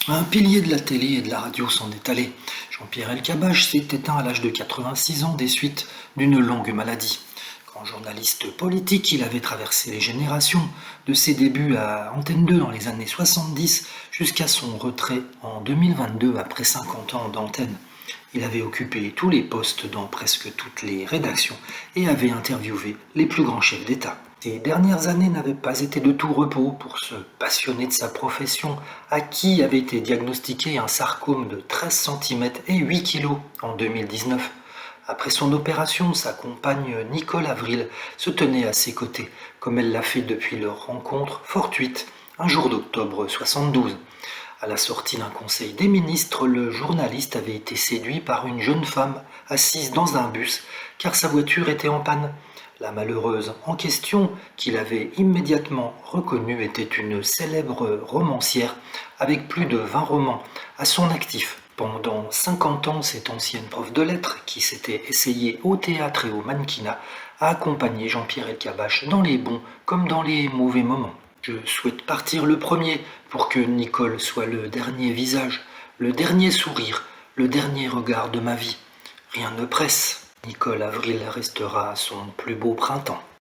Un pilier de la télé et de la radio s'en est allé. Jean-Pierre Elkabbach s'est éteint à l'âge de 86 ans des suites d'une longue maladie. Grand journaliste politique, il avait traversé les générations, de ses débuts à Antenne 2 dans les années 70 jusqu'à son retrait en 2022 après 50 ans d'antenne. Il avait occupé tous les postes dans presque toutes les rédactions et avait interviewé les plus grands chefs d'État. Ces dernières années n'avaient pas été de tout repos pour ce passionné de sa profession, à qui avait été diagnostiqué un sarcome de 13 cm et 8 kg en 2019. Après son opération, sa compagne Nicole Avril se tenait à ses côtés, comme elle l'a fait depuis leur rencontre fortuite un jour d'octobre 72. À la sortie d'un conseil des ministres, le journaliste avait été séduit par une jeune femme assise dans un bus car sa voiture était en panne. La malheureuse en question, qu'il avait immédiatement reconnue, était une célèbre romancière avec plus de 20 romans à son actif. Pendant 50 ans, cette ancienne prof de lettres, qui s'était essayée au théâtre et au mannequinat, a accompagné Jean-Pierre Elkabbach dans les bons comme dans les mauvais moments. Je souhaite partir le premier pour que Nicole soit le dernier visage, le dernier sourire, le dernier regard de ma vie. Rien ne presse. Nicole Avril restera son plus beau printemps.